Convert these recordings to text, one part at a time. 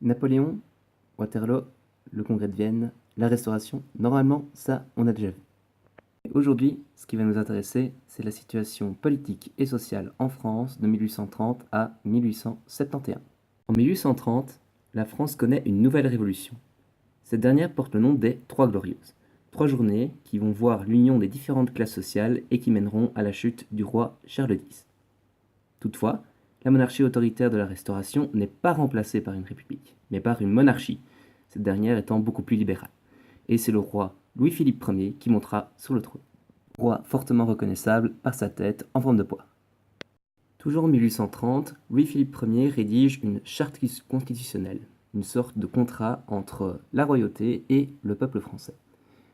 Napoléon, Waterloo, le Congrès de Vienne, la Restauration, normalement, ça, on a déjà vu. Aujourd'hui, ce qui va nous intéresser, c'est la situation politique et sociale en France de 1830 à 1871. En 1830, la France connaît une nouvelle révolution. Cette dernière porte le nom des Trois Glorieuses. 3 journées qui vont voir l'union des différentes classes sociales et qui mèneront à la chute du roi Charles X. Toutefois, la monarchie autoritaire de la Restauration n'est pas remplacée par une république, mais par une monarchie, cette dernière étant beaucoup plus libérale. Et c'est le roi Louis-Philippe Ier qui montera sur le trône. Roi fortement reconnaissable par sa tête en forme de poire. Toujours en 1830, Louis-Philippe Ier rédige une charte constitutionnelle, une sorte de contrat entre la royauté et le peuple français.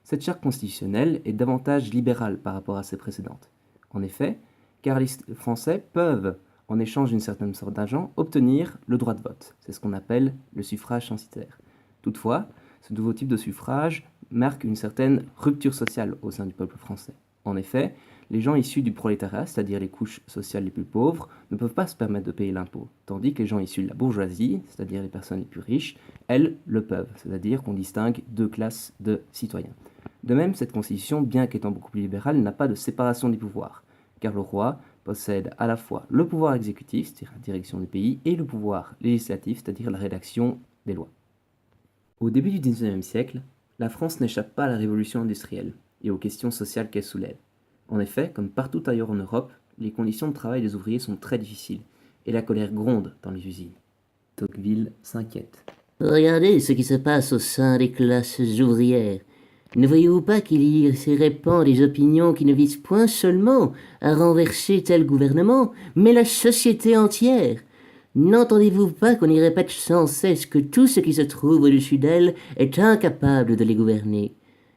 Cette charte constitutionnelle est davantage libérale par rapport à ses précédentes. En effet, car les Français peuvent, en échange d'une certaine sorte d'argent, obtenir le droit de vote. C'est ce qu'on appelle le suffrage censitaire. Toutefois, ce nouveau type de suffrage marque une certaine rupture sociale au sein du peuple français. En effet, les gens issus du prolétariat, c'est-à-dire les couches sociales les plus pauvres, ne peuvent pas se permettre de payer l'impôt, tandis que les gens issus de la bourgeoisie, c'est-à-dire les personnes les plus riches, elles le peuvent, c'est-à-dire qu'on distingue deux classes de citoyens. De même, cette constitution, bien qu'étant beaucoup plus libérale, n'a pas de séparation des pouvoirs, car le roi possède à la fois le pouvoir exécutif, c'est-à-dire la direction du pays, et le pouvoir législatif, c'est-à-dire la rédaction des lois. Au début du XIXe siècle, la France n'échappe pas à la révolution industrielle et aux questions sociales qu'elle soulève. En effet, comme partout ailleurs en Europe, les conditions de travail des ouvriers sont très difficiles, et la colère gronde dans les usines. Tocqueville s'inquiète. Regardez ce qui se passe au sein des classes ouvrières. Ne voyez-vous pas qu'il y se répand des opinions qui ne visent point seulement à renverser tel gouvernement, mais la société entière? N'entendez-vous pas qu'on y répète sans cesse que tout ce qui se trouve au-dessus d'elle est incapable de les gouverner,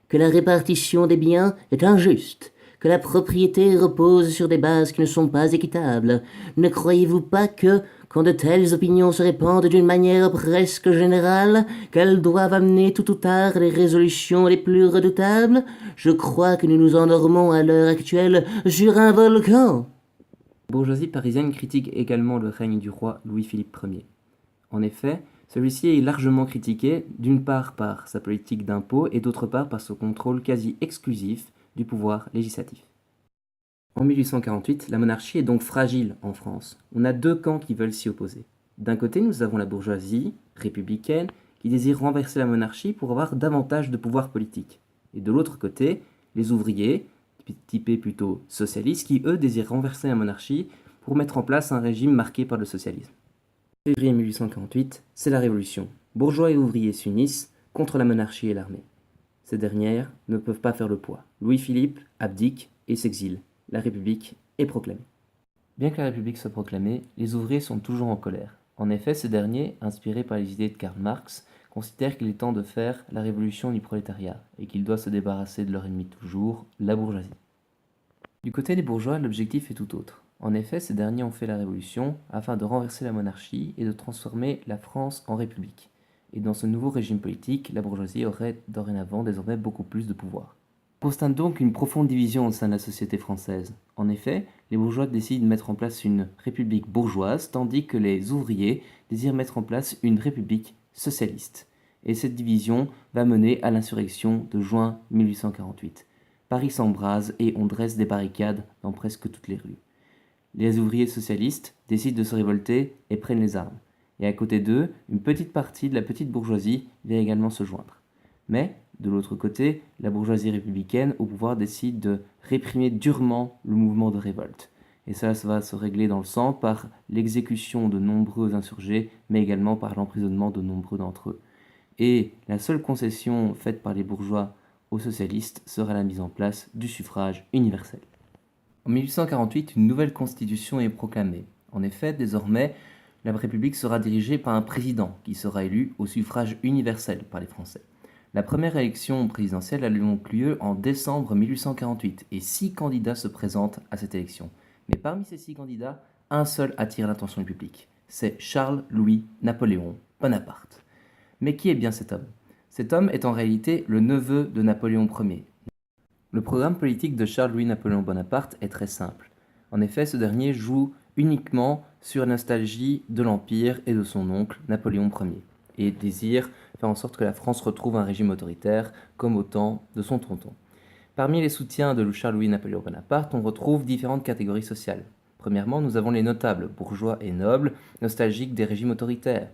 que la répartition des biens est injuste, que la propriété repose sur des bases qui ne sont pas équitables? Ne croyez-vous pas que, quand de telles opinions se répandent d'une manière presque générale, qu'elles doivent amener tout ou tard les résolutions les plus redoutables? Je crois que nous nous endormons à l'heure actuelle sur un volcan. La bourgeoisie parisienne critique également le règne du roi Louis-Philippe Ier. En effet, celui-ci est largement critiqué, d'une part par sa politique d'impôt et d'autre part par son contrôle quasi exclusif du pouvoir législatif. En 1848, la monarchie est donc fragile en France. On a deux camps qui veulent s'y opposer. D'un côté, nous avons la bourgeoisie républicaine qui désire renverser la monarchie pour avoir davantage de pouvoir politique. Et de l'autre côté, les ouvriers, typés plutôt socialistes, qui eux désirent renverser la monarchie pour mettre en place un régime marqué par le socialisme. En février 1848, c'est la révolution. Bourgeois et ouvriers s'unissent contre la monarchie et l'armée. Ces dernières ne peuvent pas faire le poids. Louis-Philippe abdique et s'exile. La République est proclamée. Bien que la République soit proclamée, les ouvriers sont toujours en colère. En effet, ces derniers, inspirés par les idées de Karl Marx, considèrent qu'il est temps de faire la révolution du prolétariat et qu'il doit se débarrasser de leur ennemi de toujours, la bourgeoisie. Du côté des bourgeois, l'objectif est tout autre. En effet, ces derniers ont fait la révolution afin de renverser la monarchie et de transformer la France en république. Et dans ce nouveau régime politique, la bourgeoisie aurait dorénavant désormais beaucoup plus de pouvoir. On constate donc une profonde division au sein de la société française. En effet, les bourgeois décident de mettre en place une république bourgeoise, tandis que les ouvriers désirent mettre en place une république socialiste. Et cette division va mener à l'insurrection de juin 1848. Paris s'embrase et on dresse des barricades dans presque toutes les rues. Les ouvriers socialistes décident de se révolter et prennent les armes. Et à côté d'eux, une petite partie de la petite bourgeoisie vient également se joindre. Mais, de l'autre côté, la bourgeoisie républicaine au pouvoir décide de réprimer durement le mouvement de révolte. Et ça va se régler dans le sang par l'exécution de nombreux insurgés, mais également par l'emprisonnement de nombreux d'entre eux. Et la seule concession faite par les bourgeois aux socialistes sera la mise en place du suffrage universel. En 1848, une nouvelle constitution est proclamée. En effet, désormais, la République sera dirigée par un président qui sera élu au suffrage universel par les Français. La première élection présidentielle a donc lieu en décembre 1848 et 6 candidats se présentent à cette élection. Mais parmi ces 6 candidats, un seul attire l'attention du public. C'est Charles-Louis Napoléon Bonaparte. Mais qui est bien cet homme? Cet homme est en réalité le neveu de Napoléon Ier. Le programme politique de Charles-Louis Napoléon Bonaparte est très simple. En effet, ce dernier joue uniquement sur la nostalgie de l'Empire et de son oncle Napoléon Ier. et désire faire en sorte que la France retrouve un régime autoritaire comme au temps de son tonton. Parmi les soutiens de Charles-Louis-Napoléon Bonaparte, on retrouve différentes catégories sociales. Premièrement, nous avons les notables, bourgeois et nobles, nostalgiques des régimes autoritaires.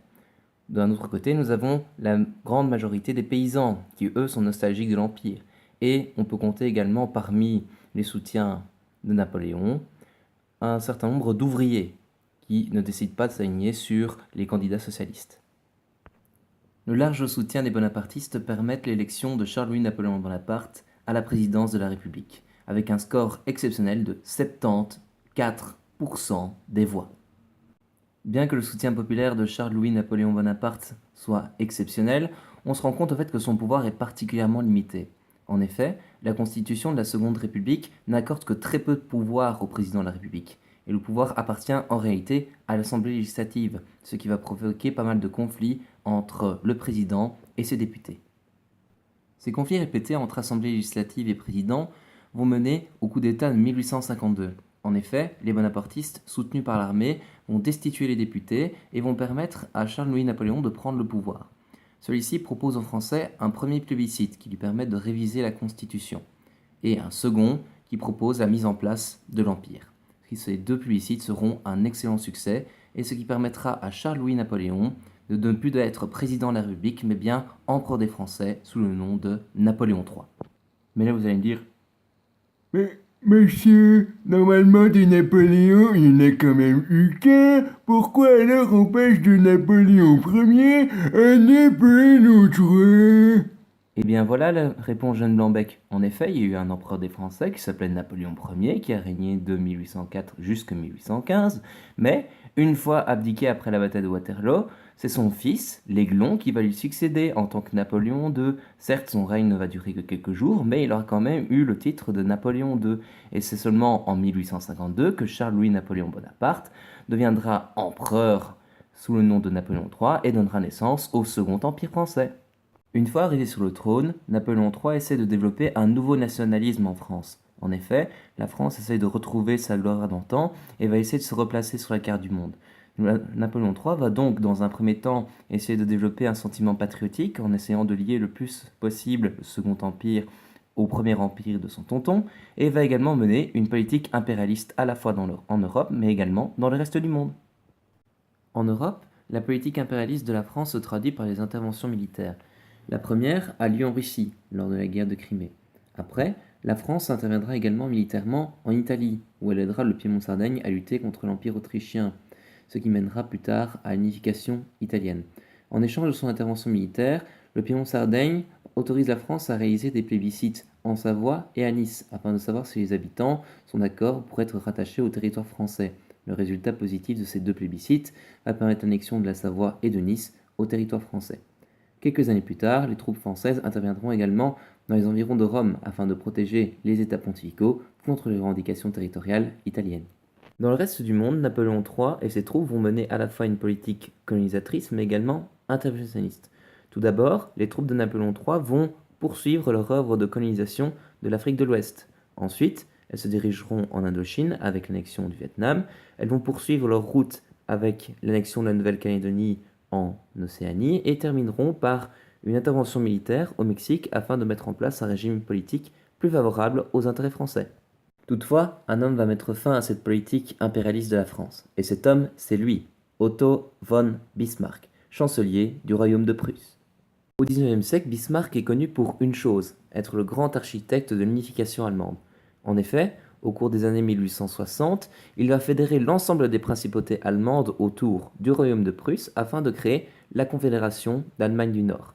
D'un autre côté, nous avons la grande majorité des paysans, qui eux sont nostalgiques de l'Empire. Et on peut compter également parmi les soutiens de Napoléon un certain nombre d'ouvriers qui ne décident pas de s'aligner sur les candidats socialistes. Le large soutien des bonapartistes permet l'élection de Charles-Louis-Napoléon Bonaparte à la présidence de la République, avec un score exceptionnel de 74% des voix. Bien que le soutien populaire de Charles-Louis-Napoléon Bonaparte soit exceptionnel, on se rend compte au fait que son pouvoir est particulièrement limité. En effet, la constitution de la Seconde République n'accorde que très peu de pouvoir au président de la République, et le pouvoir appartient en réalité à l'Assemblée législative, ce qui va provoquer pas mal de conflits entre le président et ses députés. Ces conflits répétés entre Assemblée législative et président vont mener au coup d'État de 1852. En effet, les bonapartistes, soutenus par l'armée, vont destituer les députés et vont permettre à Charles-Louis-Napoléon de prendre le pouvoir. Celui-ci propose aux Français un premier plébiscite qui lui permet de réviser la Constitution, et un second qui propose la mise en place de l'Empire. Ces deux plébiscites seront un excellent succès, et ce qui permettra à Charles-Louis-Napoléon de ne plus être président de la République, mais bien empereur des Français sous le nom de Napoléon III. Mais là, vous allez me dire, Mais, monsieur, normalement de Napoléon, il n'y en a quand même eu qu'un. Pourquoi alors on passe de Napoléon Ier à Napoléon III? eh bien voilà, répond Jeanne Blanc-Bec. En effet, il y a eu un empereur des Français qui s'appelait Napoléon Ier, qui a régné de 1804 jusqu'à 1815, mais une fois abdiqué après la bataille de Waterloo, c'est son fils, l'Aiglon, qui va lui succéder en tant que Napoléon II. Certes, son règne ne va durer que quelques jours, mais il aura quand même eu le titre de Napoléon II. Et c'est seulement en 1852 que Charles-Louis-Napoléon Bonaparte deviendra empereur sous le nom de Napoléon III et donnera naissance au Second Empire français. Une fois arrivé sur le trône, Napoléon III essaie de développer un nouveau nationalisme en France. En effet, la France essaie de retrouver sa gloire d'antan et va essayer de se replacer sur la carte du monde. Napoléon III va donc, dans un premier temps, essayer de développer un sentiment patriotique en essayant de lier le plus possible le Second Empire au Premier Empire de son tonton, et va également mener une politique impérialiste à la fois en Europe, mais également dans le reste du monde. En Europe, la politique impérialiste de la France se traduit par les interventions militaires. La première a lieu en Russie, lors de la guerre de Crimée. Après, la France interviendra également militairement en Italie, où elle aidera le Piémont-Sardaigne à lutter contre l'Empire autrichien, ce qui mènera plus tard à l'unification italienne. En échange de son intervention militaire, le Piémont-Sardaigne autorise la France à réaliser des plébiscites en Savoie et à Nice, afin de savoir si les habitants sont d'accord pour être rattachés au territoire français. Le résultat positif de ces deux plébiscites va permettre l'annexion de la Savoie et de Nice au territoire français. Quelques années plus tard, les troupes françaises interviendront également dans les environs de Rome afin de protéger les États pontificaux contre les revendications territoriales italiennes. Dans le reste du monde, Napoléon III et ses troupes vont mener à la fois une politique colonisatrice mais également interventionniste. Tout d'abord, les troupes de Napoléon III vont poursuivre leur œuvre de colonisation de l'Afrique de l'Ouest. Ensuite, elles se dirigeront en Indochine avec l'annexion du Vietnam. Elles vont poursuivre leur route avec l'annexion de la Nouvelle-Calédonie en Océanie et termineront par une intervention militaire au Mexique afin de mettre en place un régime politique plus favorable aux intérêts français. Toutefois, un homme va mettre fin à cette politique impérialiste de la France, et cet homme, c'est lui, Otto von Bismarck, chancelier du royaume de Prusse. Au XIXe siècle, Bismarck est connu pour une chose, être le grand architecte de l'unification allemande. En effet, au cours des années 1860, il va fédérer l'ensemble des principautés allemandes autour du royaume de Prusse afin de créer la Confédération d'Allemagne du Nord.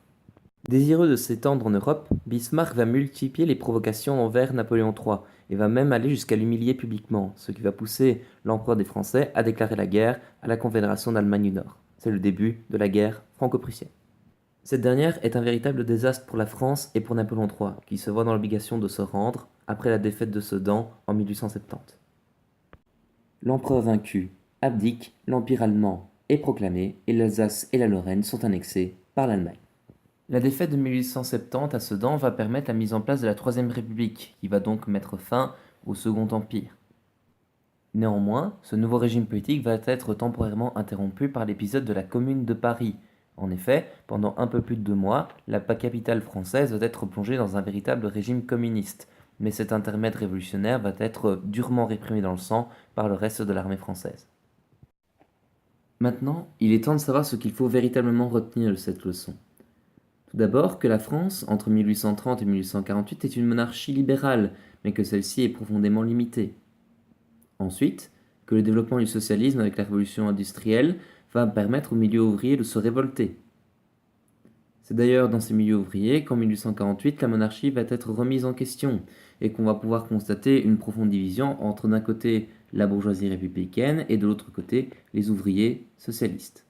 Désireux de s'étendre en Europe, Bismarck va multiplier les provocations envers Napoléon III et va même aller jusqu'à l'humilier publiquement, ce qui va pousser l'empereur des Français à déclarer la guerre à la Confédération d'Allemagne du Nord. C'est le début de la guerre franco-prussienne. Cette dernière est un véritable désastre pour la France et pour Napoléon III, qui se voit dans l'obligation de se rendre après la défaite de Sedan en 1870. L'empereur vaincu abdique, l'Empire allemand est proclamé et l'Alsace et la Lorraine sont annexées par l'Allemagne. La défaite de 1870 à Sedan va permettre la mise en place de la Troisième République, qui va donc mettre fin au Second Empire. Néanmoins, ce nouveau régime politique va être temporairement interrompu par l'épisode de la Commune de Paris, En effet, pendant un peu plus de 2 mois, la capitale française va être plongée dans un véritable régime communiste, mais cet intermède révolutionnaire va être durement réprimé dans le sang par le reste de l'armée française. Maintenant, il est temps de savoir ce qu'il faut véritablement retenir de cette leçon. Tout d'abord que la France, entre 1830 et 1848, est une monarchie libérale, mais que celle-ci est profondément limitée. Ensuite, que le développement du socialisme avec la révolution industrielle va permettre au milieu ouvrier de se révolter. C'est d'ailleurs dans ces milieux ouvriers qu'en 1848, la monarchie va être remise en question et qu'on va pouvoir constater une profonde division entre d'un côté la bourgeoisie républicaine et de l'autre côté les ouvriers socialistes.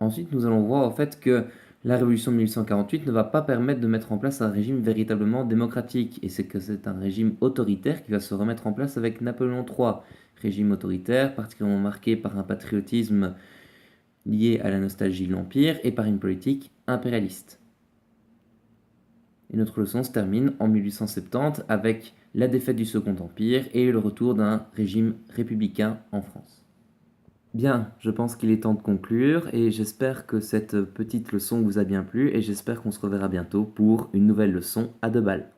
Ensuite, nous allons voir au fait que la révolution de 1848 ne va pas permettre de mettre en place un régime véritablement démocratique, et c'est que c'est un régime autoritaire qui va se remettre en place avec Napoléon III, régime autoritaire particulièrement marqué par un patriotisme lié à la nostalgie de l'Empire et par une politique impérialiste. Et notre leçon se termine en 1870 avec la défaite du Second Empire et le retour d'un régime républicain en France. Bien, je pense qu'il est temps de conclure et j'espère que cette petite leçon vous a bien plu et j'espère qu'on se reverra bientôt pour une nouvelle leçon à 2 balles.